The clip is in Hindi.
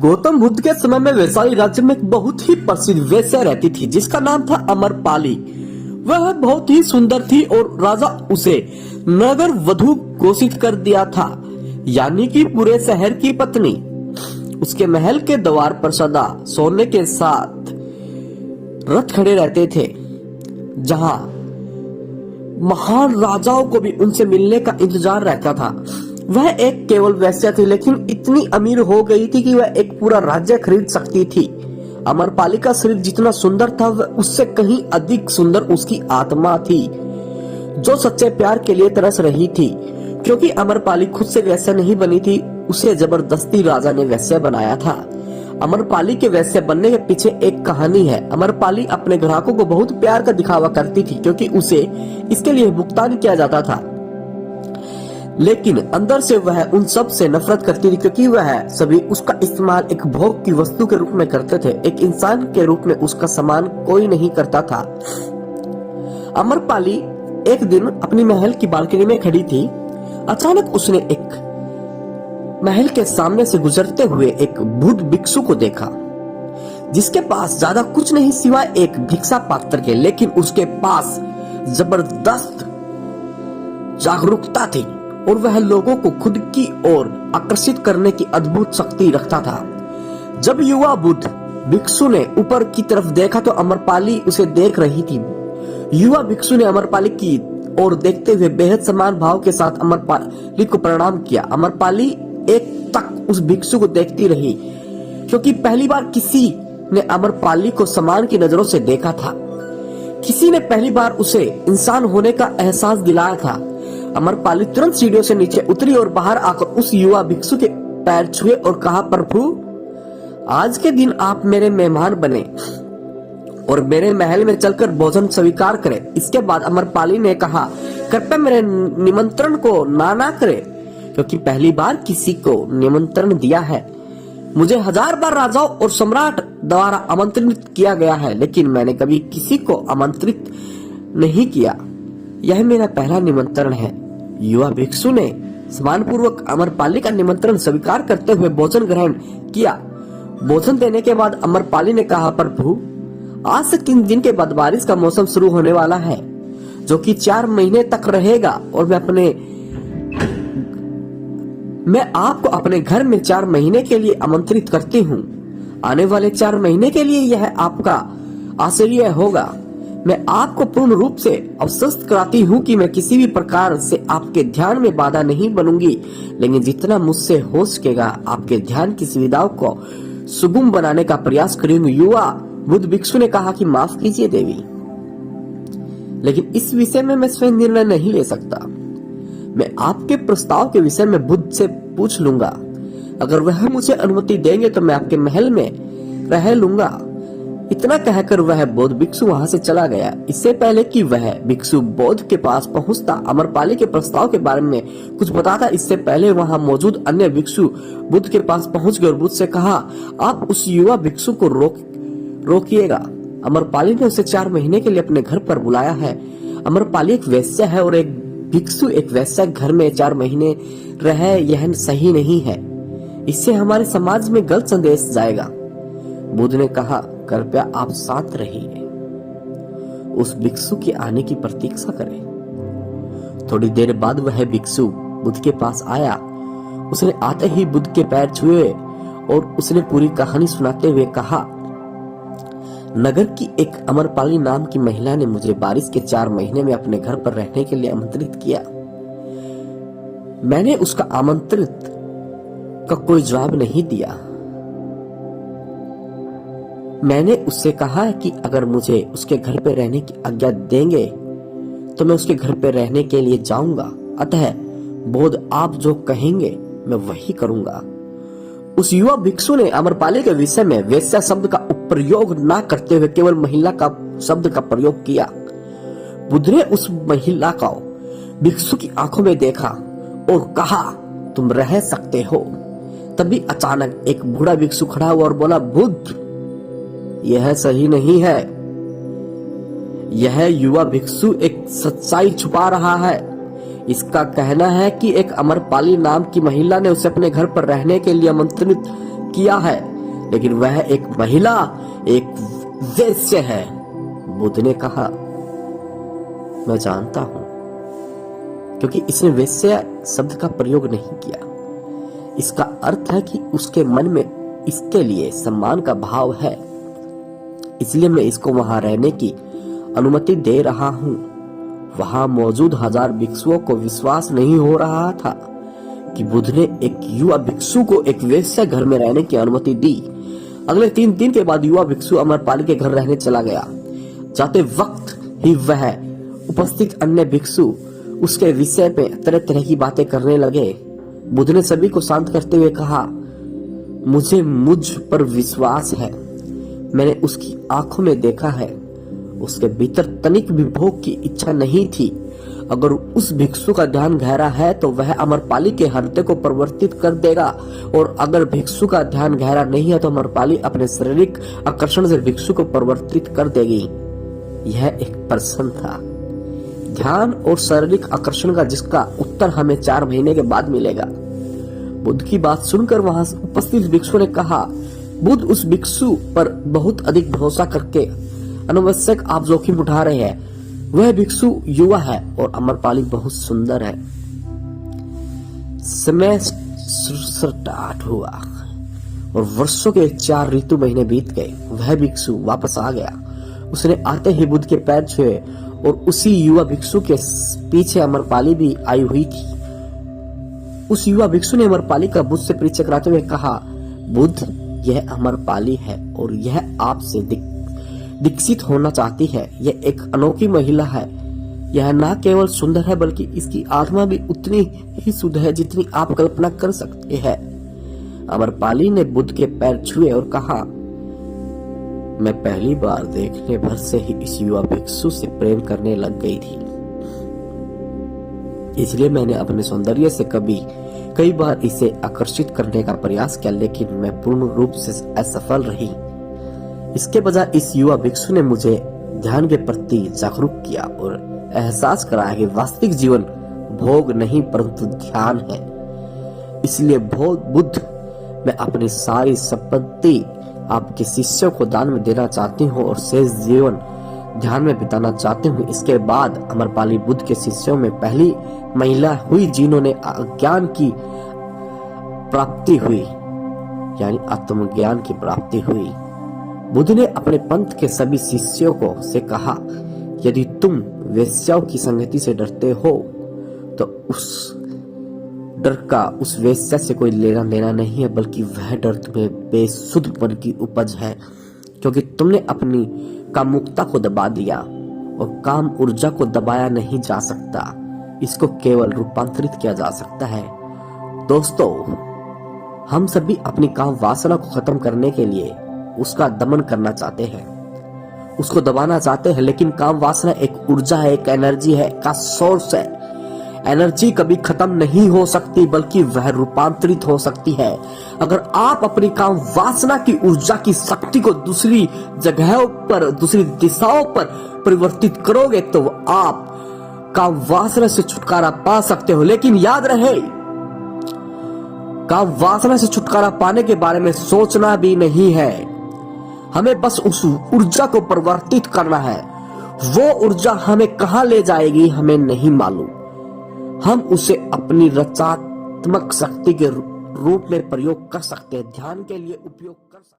गौतम बुद्ध के समय में वैशाली राज्य में एक बहुत ही प्रसिद्ध वेश्या रहती थी जिसका नाम था अमरपाली। वह बहुत ही सुंदर थी और राजा उसे नगर वधु घोषित कर दिया था, यानी कि पूरे शहर की पत्नी। उसके महल के द्वार पर सदा सोने के साथ रथ खड़े रहते थे, जहां महान राजाओं को भी उनसे मिलने का इंतजार रहता था। वह एक केवल वेश्या थी, लेकिन इतनी अमीर हो गई थी कि वह एक पूरा राज्य खरीद सकती थी। अमरपाली का शरीर जितना सुंदर था, वह उससे कहीं अधिक सुंदर उसकी आत्मा थी, जो सच्चे प्यार के लिए तरस रही थी। क्योंकि अमरपाली खुद से वैश्या नहीं बनी थी, उसे जबरदस्ती राजा ने वैश्या बनाया था। अमरपाली के वैश्या बनने के पीछे एक कहानी है। अमरपाली अपने ग्राहकों को बहुत प्यार का दिखावा करती थी, क्योंकि उसे इसके लिए भुगतान किया जाता था, लेकिन अंदर से वह उन सब से नफरत करती थी, क्योंकि वह सभी उसका इस्तेमाल एक भोग की वस्तु के रूप में करते थे। एक इंसान के रूप में उसका सम्मान कोई नहीं करता था। अमरपाली एक दिन अपनी महल की बालकनी में खड़ी थी। अचानक उसने एक महल के सामने से गुजरते हुए एक बुद्ध भिक्षु को देखा, जिसके पास ज्यादा कुछ नहीं सिवाय एक भिक्षा पात्र के, लेकिन उसके पास जबरदस्त जागरूकता थी और वह लोगों को खुद की ओर आकर्षित करने की अद्भुत शक्ति रखता था। जब युवा बुद्ध भिक्षु ने ऊपर की तरफ देखा तो अमरपाली उसे देख रही थी। युवा भिक्षु ने अमरपाली की ओर देखते हुए बेहद समान भाव के साथ अमरपाली को प्रणाम किया। अमरपाली एक तक उस भिक्षु को देखती रही, क्योंकि पहली बार किसी ने अमरपाली को सम्मान की नजरों से देखा था। किसी ने पहली बार उसे इंसान होने का एहसास दिलाया था। अमरपाली तुरंत सीढ़ियों से नीचे उतरी और बाहर आकर उस युवा भिक्षु के पैर छुए और कहा, प्रभु, आज के दिन आप मेरे मेहमान बने और मेरे महल में चलकर भोजन स्वीकार करें। इसके बाद अमरपाली ने कहा, कृपया मेरे निमंत्रण को ना करें, क्योंकि पहली बार किसी को निमंत्रण दिया है। मुझे 1000 बार राजाओं और सम्राट द्वारा आमंत्रित किया गया है, लेकिन मैंने कभी किसी को आमंत्रित नहीं किया। यह मेरा पहला निमंत्रण है। युवा भिक्षु ने सम्मानपूर्वक अमरपाली का निमंत्रण स्वीकार करते हुए भोजन ग्रहण किया। भोजन देने के बाद अमरपाली ने कहा, प्रभु, आज से 3 दिन के बाद बारिश का मौसम शुरू होने वाला है, जो कि 4 महीने तक रहेगा, और मैं आपको अपने घर में 4 महीने के लिए आमंत्रित करती हूँ। आने वाले 4 महीने के लिए यह आपका आश्चर्य होगा। मैं आपको पूर्ण रूप से आश्वस्त कराती हूँ कि मैं किसी भी प्रकार से आपके ध्यान में बाधा नहीं बनूंगी, लेकिन जितना मुझसे हो सकेगा आपके ध्यान की सुविधाओं को सुगम बनाने का प्रयास करूंगी। युवा बुद्ध भिक्षु ने कहा कि माफ कीजिए देवी, लेकिन इस विषय में मैं स्वयं निर्णय नहीं ले सकता। मैं आपके प्रस्ताव के विषय में बुद्ध से पूछ लूंगा। अगर वह मुझे अनुमति देंगे तो मैं आपके महल में रह लूंगा। इतना कहकर वह बौद्ध भिक्षु वहां से चला गया। इससे पहले कि वह भिक्षु बौद्ध के पास पहुंचता, अमरपाली के प्रस्ताव के बारे में कुछ बताता, इससे पहले वहां मौजूद अन्य भिक्षु बुद्ध के पास पहुंच गए और बुद्ध से कहा, आप उस युवा भिक्षु को रोकिएगा। अमरपाली ने उसे 4 महीने के लिए अपने घर पर बुलाया है। अमरपाली एक वेश्या है और एक भिक्षु एक वैश्या घर में 4 महीने रहे, यह सही नहीं है। इससे हमारे समाज में गलत संदेश जाएगा। बुद्ध ने कहा, कृपया आप शांत रहिए, उस भिक्षु के आने की प्रतीक्षा करें। थोड़ी देर बाद वह भिक्षु बुद्ध के पास आया। उसने आते ही बुद्ध के पैर छुए और उसने पूरी कहानी सुनाते हुए कहा, नगर की एक अमरपाली नाम की महिला ने मुझे बारिश के 4 महीने में अपने घर पर रहने के लिए आमंत्रित किया। मैंने उसका आमंत्रित का कोई जवाब नहीं दिया। मैंने उससे कहा कि अगर मुझे उसके घर पर रहने की आज्ञा देंगे तो मैं उसके घर पर रहने के लिए जाऊंगा। अतः बोध आप जो कहेंगे मैं वही करूंगा। उस युवा भिक्षु ने अमरपाली के विषय में वेश्या शब्द का प्रयोग न करते हुए केवल महिला का शब्द का प्रयोग किया। बुद्ध ने उस महिला को भिक्षु की आंखों में देखा और कहा, तुम रह सकते हो। तभी अचानक एक बूढ़ा भिक्षु खड़ा हुआ और बोला, बुद्ध, यह सही नहीं है। यह युवा भिक्षु एक सच्चाई छुपा रहा है। इसका कहना है कि एक अमरपाली नाम की महिला ने उसे अपने घर पर रहने के लिए आमंत्रित किया है, लेकिन वह एक महिला, एक वेश्य है। बुद्ध ने कहा, मैं जानता हूं, क्योंकि इसने वेश्या शब्द का प्रयोग नहीं किया। इसका अर्थ है कि उसके मन में इसके लिए सम्मान का भाव है, इसलिए मैं इसको वहां रहने की अनुमति दे रहा हूं। वहां मौजूद 1000 भिक्षुओं को विश्वास नहीं हो रहा था कि बुद्ध ने एक युवा भिक्षु को एक वेश्या घर में रहने की अनुमति दी। अगले 3 दिन के बाद युवा भिक्षु अमरपाली के घर रहने चला गया। जाते वक्त ही वह उपस्थित अन्य भिक्षु उसके विषय में तरह तरह की बातें करने लगे। बुद्ध ने सभी को शांत करते हुए कहा, मुझे मुझ पर विश्वास है, मैंने उसकी आंखों में देखा है, उसके भीतर तनिक भी भोग की इच्छा नहीं थी। अगर उस भिक्षु का ध्यान गहरा है तो वह अमरपाली के हृदय को परिवर्तित कर देगा, और अगर भिक्षु का ध्यान गहरा नहीं है तो अमरपाली अपने शारीरिक आकर्षण से भिक्षु को परिवर्तित कर देगी। यह एक प्रश्न था, ध्यान और शारीरिक आकर्षण का, जिसका उत्तर हमें 4 महीने के बाद मिलेगा। बुद्ध की बात सुनकर वहां उपस्थित भिक्षु ने कहा, बुद्ध उस भिक्षु पर बहुत अधिक भरोसा करके अनावश्यक आप जोखिम उठा रहे हैं। वह भिक्षु युवा है और अमरपाली बहुत सुंदर है। समय स्टार्ट हुआ और वर्षों के 4 ऋतु महीने बीत गए। वह भिक्षु वापस आ गया। उसने आते ही बुद्ध के पैर छुए और उसी युवा भिक्षु के पीछे अमरपाली भी आई हुई थी। उस युवा भिक्षु ने अमरपाली का बुद्ध से परिचय कराते हुए कहा, बुद्ध, यह अमरपाली है और यह आपसे दीक्षित होना चाहती है। यह एक अनोखी महिला है। यह न केवल सुंदर है बल्कि इसकी आत्मा भी उतनी ही शुद्ध है जितनी आप कल्पना कर सकते हैं। अमरपाली ने बुद्ध के पैर छुए और कहा, मैं पहली बार देखने भर से ही इस युवा भिक्षु से प्रेम करने लग गई थी। इसलिए मैंने अपने सौंदर्य से कई बार इसे आकर्षित करने का प्रयास किया, लेकिन मैं पूर्ण रूप से असफल रही। इसके बजाय इस युवा भिक्षु ने मुझे ध्यान के प्रति जागरूक किया और एहसास कराया कि वास्तविक जीवन भोग नहीं परंतु ध्यान है। इसलिए बुद्ध, मैं अपनी सारी संपत्ति आपके शिष्यों को दान में देना चाहती हूँ और शेष जीवन ध्यान में बिताना चाहती हूँ। इसके बाद अमरपाली बुद्ध के शिष्यों में पहली महिला हुई जिन्होंने ज्ञान की प्राप्ति हुई, यानी आत्मज्ञान की प्राप्ति हुई। बुद्ध ने अपने पंथ के सभी शिष्यों को से कहा, यदि तुम वेश्याओं की संगति से डरते हो तो उस डर का उस वेश्या से कोई लेना देना नहीं है, बल्कि वह डर तुम्हें बेसुध मन की उपज है, क्योंकि तुमने अपनी कामुकता को दबा दिया और काम ऊर्जा को दबाया नहीं जा सकता, इसको केवल रूपांतरित किया जा सकता है। दोस्तों, हम सभी अपनी काम वासना को खत्म करने के लिए उसका दमन करना चाहते हैं, उसको दबाना चाहते हैं, लेकिन काम वासना एक ऊर्जा है, एक एनर्जी है, का सोर्स है। एनर्जी कभी खत्म नहीं हो सकती बल्कि वह रूपांतरित हो सकती है। अगर आप अपनी काम वासना की ऊर्जा की शक्ति को दूसरी जगहों पर, दूसरी दिशाओं पर परिवर्तित करोगे तो आप काम वासना से छुटकारा पा सकते हो। लेकिन याद रहे, काम वासना से छुटकारा पाने के बारे में सोचना भी नहीं है, हमें बस उस ऊर्जा को परिवर्तित करना है। वो ऊर्जा हमें कहां ले जाएगी हमें नहीं मालूम। हम उसे अपनी रचनात्मक शक्ति के रूप में प्रयोग कर सकते हैं, ध्यान के लिए उपयोग कर सकते हैं।